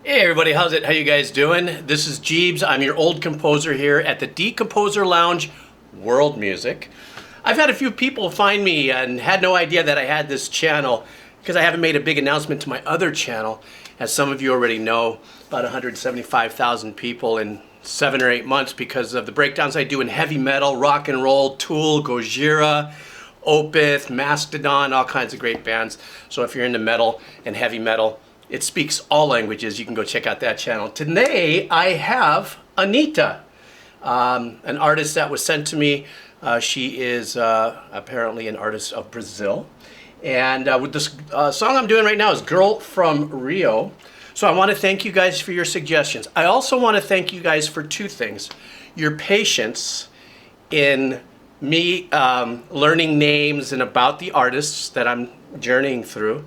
Hey everybody, how's it? How you guys doing? This is Jeebs. I'm your old composer here at the Decomposer Lounge World Music. I've had a few people find me and had no idea that I had this channel because I haven't made a big announcement to my other channel. As some of you already know, about 175,000 people in 7 or 8 months because of the breakdowns I do in heavy metal, rock and roll, Tool, Gojira, Opeth, Mastodon, all kinds of great bands. So if you're into metal and heavy metal, it speaks all languages. You can go check out that channel. Today, I have Anitta, an artist that was sent to me. She is apparently an artist of Brazil. And with this song I'm doing right now is Girl from Rio. So I want to thank you guys for your suggestions. I also want to thank you guys for two things. Your patience in me learning names and about the artists that I'm journeying through.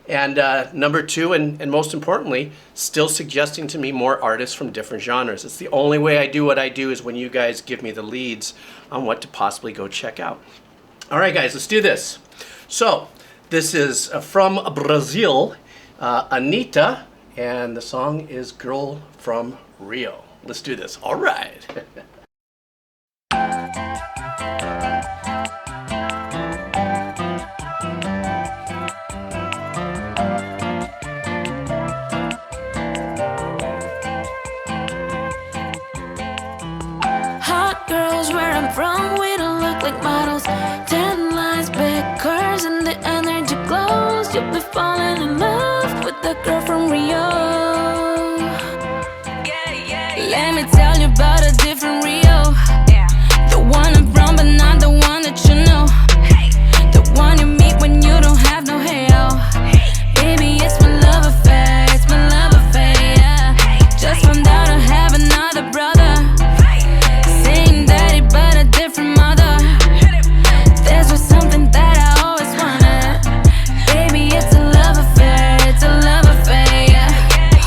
And number two, and most importantly, still suggesting to me more artists from different genres. It's the only way I do what I do is when you guys give me the leads on what to possibly go check out. All right, guys, let's do this. So this is from Brazil, Anitta, and the song is Girl from Rio. Let's do this. All right. Girls, where I'm from, we don't look like models. 10 lines, big curves, and the energy glows. You'll be falling in love with the girl from Rio. Let me tell you about a different Rio. The one I'm from, but not the one that you know. The one you meet when you don't have no halo. Baby, it's my love affair, it's my love affair, yeah. Just found out I have another brother. But a different mother. This was something that I always wanted. Baby, it's a love affair, it's a love affair, yeah.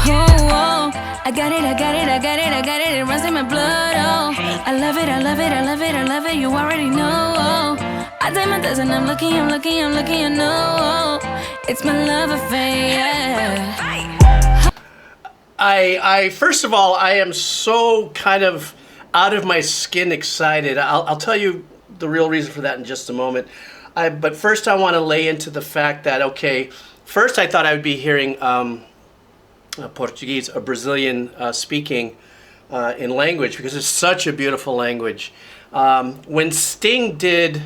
Oh, I got it, I got it, I got it, I got it. It runs in my blood, oh. I love it, I love it, I love it, I love it. You already know, oh. I did my best and I'm looking, I'm looking, I'm looking, you know, oh. It's my love affair, yeah. I first of all, I am so kind of out of my skin excited. I'll tell you the real reason for that in just a moment. But first I want to lay into the fact that, okay, first I thought I would be hearing Portuguese, a Brazilian speaking in language, because it's such a beautiful language. When Sting did,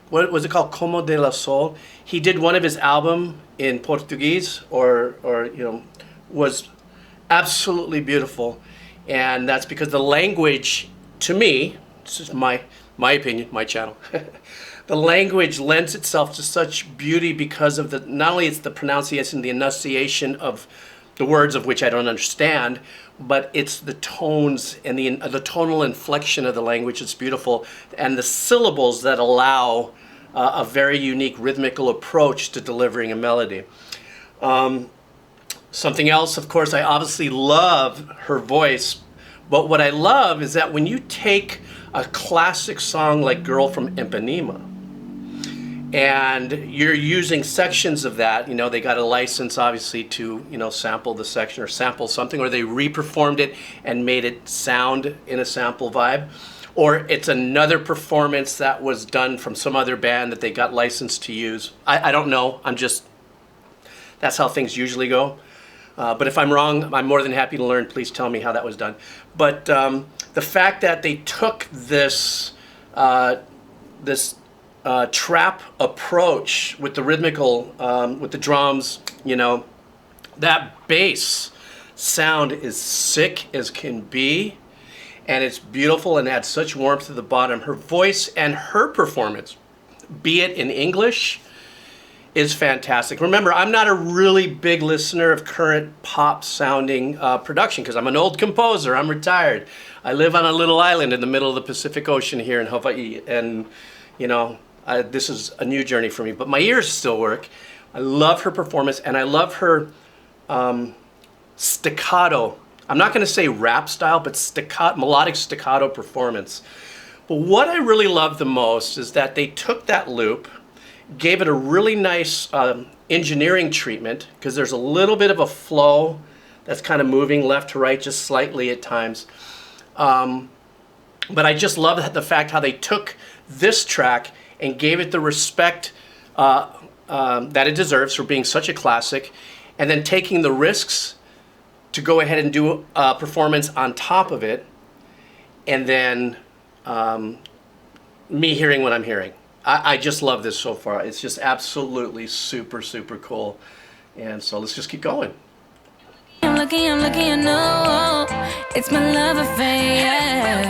what was it called, Como de la Sol, he did one of his album in Portuguese, or you know, was absolutely beautiful. And that's because the language, to me, this is my opinion, my channel, the language lends itself to such beauty because of the, not only it's the pronunciation, the enunciation of the words of which I don't understand, but it's the tones and the tonal inflection of the language that's beautiful, and the syllables that allow a very unique rhythmical approach to delivering a melody. Something else, of course, I obviously love her voice, but what I love is that when you take a classic song like Girl from Ipanema, and you're using sections of that, you know, they got a license obviously to, you know, sample the section or sample something, or they re-performed it and made it sound in a sample vibe, or it's another performance that was done from some other band that they got licensed to use. I don't know, that's how things usually go. But if I'm wrong, I'm more than happy to learn. Please tell me how that was done. But the fact that they took this trap approach with the rhythmical, with the drums, you know, that bass sound is sick as can be, and it's beautiful and adds such warmth to the bottom. Her voice and her performance, be it in English, is fantastic. Remember, I'm not a really big listener of current pop sounding production because I'm an old composer. I'm retired. I live on a little island in the middle of the Pacific Ocean here in Hawaii, and you know, this is a new journey for me, but my ears still work. I love her performance, and I love her staccato. I'm not going to say rap style, but staccato, melodic staccato performance. But what I really love the most is that they took that loop, gave it a really nice engineering treatment, because there's a little bit of a flow that's kind of moving left to right just slightly at times. But I just love the fact how they took this track and gave it the respect that it deserves for being such a classic, and then taking the risks to go ahead and do a performance on top of it, and then me hearing what I'm hearing. I just love this so far. It's just absolutely super, super cool. And so let's just keep going. I'm lucky, I know it's my love affair.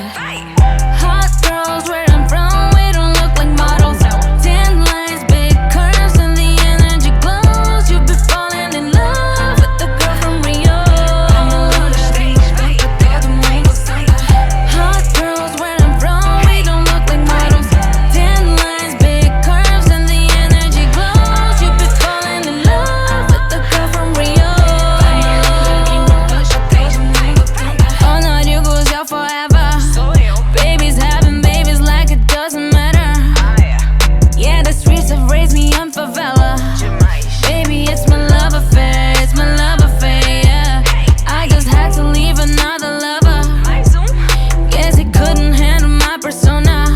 Hot girls where I'm from, we don't look like models. Tan lines, big curves, and the energy glows. You'll be falling in love with the girl from Rio. Hot girls where I'm from, we don't look like models. Tan lines, big curves, and the energy glows. You'll be falling in love with the girl from Rio. All night you goes out forever. Babies having babies like it doesn't matter. Yeah, the streets have raised me on favela. Baby, it's my love affair, it's my love affair, yeah. I just had to leave another lover. Guess he couldn't handle my persona.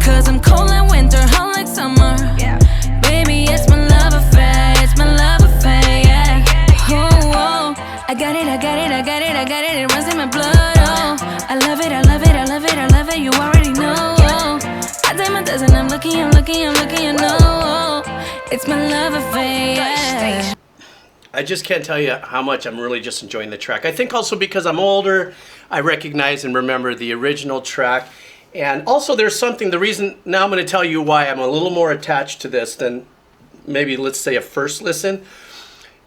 Cause I'm cold like winter, hot like summer. Baby, it's my love affair, it's my love affair, yeah. Oh, oh, I got it, I got it, I got it, I got it, it runs in my blood, oh. I love it, I love it, I love it, I love it, you already know, oh. I did my dozen, I'm lucky, I'm lucky, I'm lucky, I know, oh. It's my love affair, yeah. I just can't tell you how much I'm really just enjoying the track. I think also because I'm older, I recognize and remember the original track. And also there's something, the reason, now I'm going to tell you why I'm a little more attached to this than maybe, let's say, a first listen,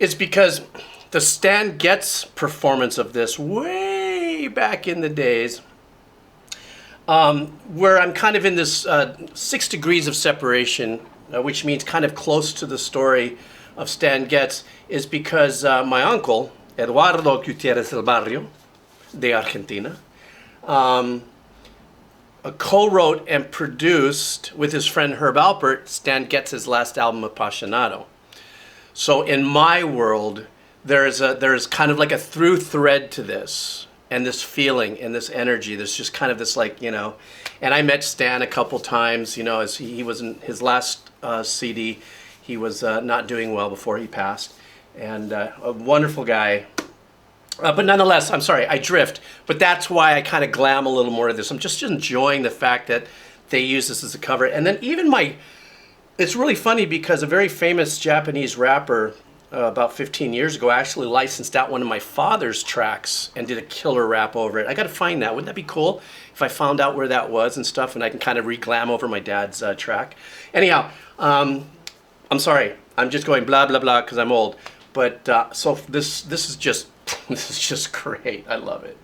is because the Stan Getz performance of this way back in the days, where I'm kind of in this 6 degrees of separation, which means kind of close to the story of Stan Getz, is because my uncle, Eduardo Gutierrez del Barrio, de Argentina, co-wrote and produced with his friend Herb Alpert Stan Getz's last album, Apasionado. So in my world, there's kind of like a through thread to this, and this feeling and this energy. There's just kind of this, like, you know, and I met Stan a couple times, you know, as he was in his last CD. He was not doing well before he passed, and a wonderful guy. But nonetheless, I'm sorry, I drift. But that's why I kind of glam a little more of this. I'm just enjoying the fact that they use this as a cover. And then even it's really funny because a very famous Japanese rapper about 15 years ago actually licensed out one of my father's tracks and did a killer rap over it. I got to find that. Wouldn't that be cool if I found out where that was and stuff, and I can kind of re-glam over my dad's track? Anyhow, I'm sorry. I'm just going blah, blah, blah because I'm old. But so this is just this is just great. I love it.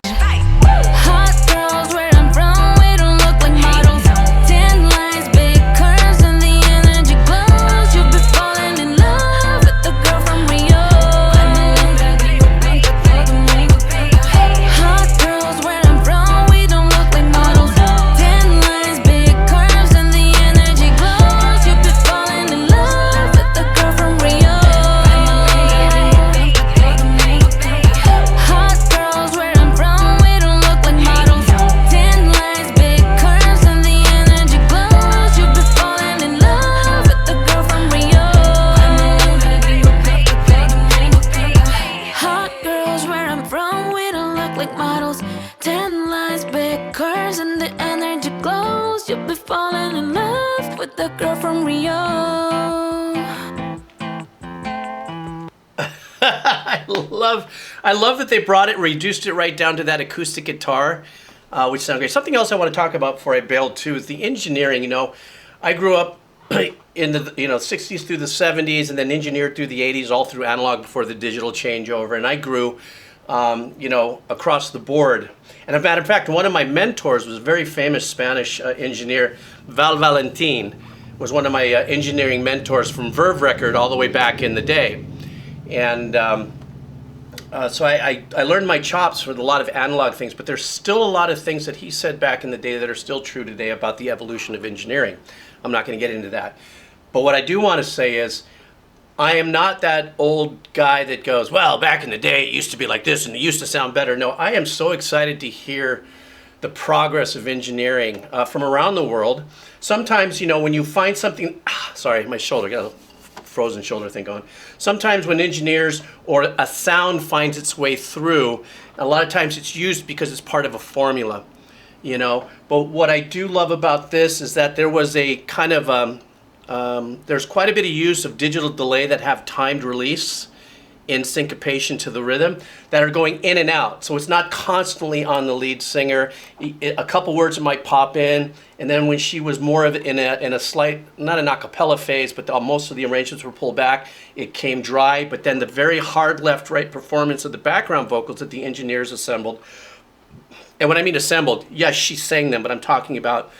Hot girls where I'm from, we don't look like models. Tan lines, big curves, and the energy glows. You'll be falling in love with the girl from Rio. Hot girls where I'm from, we don't look like models. Tan lines, big curves, and the energy glows. You'll be falling in love with the girl from Rio. Hot girls where I'm from, we don't look like models. Tan lines, big curves, and the energy glows. You'll be falling in love with the girl from Rio. Hot girls where I'm from, we don't look like models. Tan lines, big curves, and the energy glows. You'll be falling in love with the girl from Rio. I love that they brought it, reduced it right down to that acoustic guitar, which sounds great. Something else I want to talk about before I bail too is the engineering. You know, I grew up in the 60s through the 70s, and then engineered through the 80s, all through analog before the digital changeover, and I grew across the board. And as a matter of fact, one of my mentors was a very famous Spanish engineer, Val Valentin, was one of my engineering mentors from Verve Record all the way back in the day. And so I learned my chops with a lot of analog things, but there's still a lot of things that he said back in the day that are still true today about the evolution of engineering. I'm not going to get into that. But what I do want to say is, I am not that old guy that goes, well, back in the day it used to be like this and it used to sound better. No, I am so excited to hear the progress of engineering from around the world. Sometimes, when you find something, sorry, my shoulder, got a frozen shoulder thing going. Sometimes when engineers or a sound finds its way through, a lot of times it's used because it's part of a formula, But what I do love about this is that there was a kind of, there's quite a bit of use of digital delay that have timed release in syncopation to the rhythm that are going in and out. So it's not constantly on the lead singer. A couple words might pop in, and then when she was more of in a slight, not an a cappella phase, but most of the arrangements were pulled back, it came dry, but then the very hard left-right performance of the background vocals that the engineers assembled. And when I mean assembled, yes, she sang them, but I'm talking about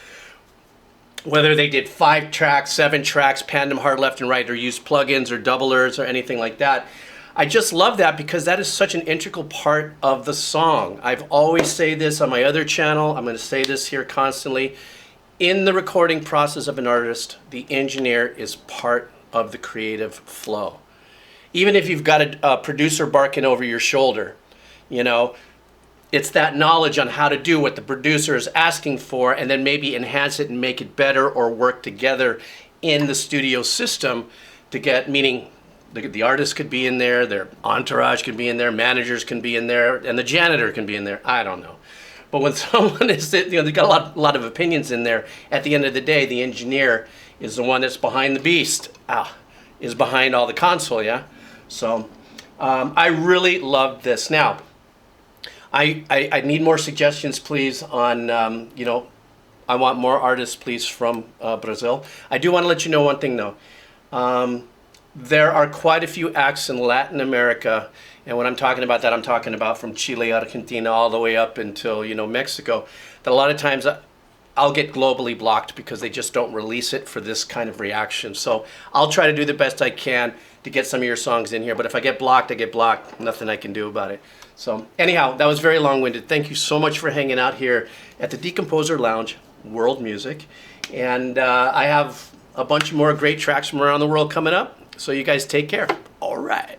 whether they did 5 tracks, 7 tracks, panned them hard left and right, or used plugins or doublers or anything like that. I just love that because that is such an integral part of the song. I've always say this on my other channel. I'm going to say this here constantly. In the recording process of an artist, the engineer is part of the creative flow. Even if you've got a producer barking over your shoulder, it's that knowledge on how to do what the producer is asking for and then maybe enhance it and make it better or work together in the studio system to get, meaning the artist could be in there, their entourage could be in there, managers can be in there, and the janitor can be in there. I don't know. But when someone is, they've got a lot of opinions in there, at the end of the day, the engineer is the one that's behind the beast, is behind all the console, yeah? So I really love this. Now, I need more suggestions, please, on, I want more artists, please, from Brazil. I do want to let you know one thing, though. There are quite a few acts in Latin America, and when I'm talking about that, I'm talking about from Chile, Argentina, all the way up until, Mexico, that a lot of times I'll get globally blocked because they just don't release it for this kind of reaction. So I'll try to do the best I can to get some of your songs in here, but if I get blocked, I get blocked. Nothing I can do about it. So anyhow, that was very long-winded. Thank you so much for hanging out here at the Decomposer Lounge, World Music. And I have a bunch more great tracks from around the world coming up. So you guys take care. All right.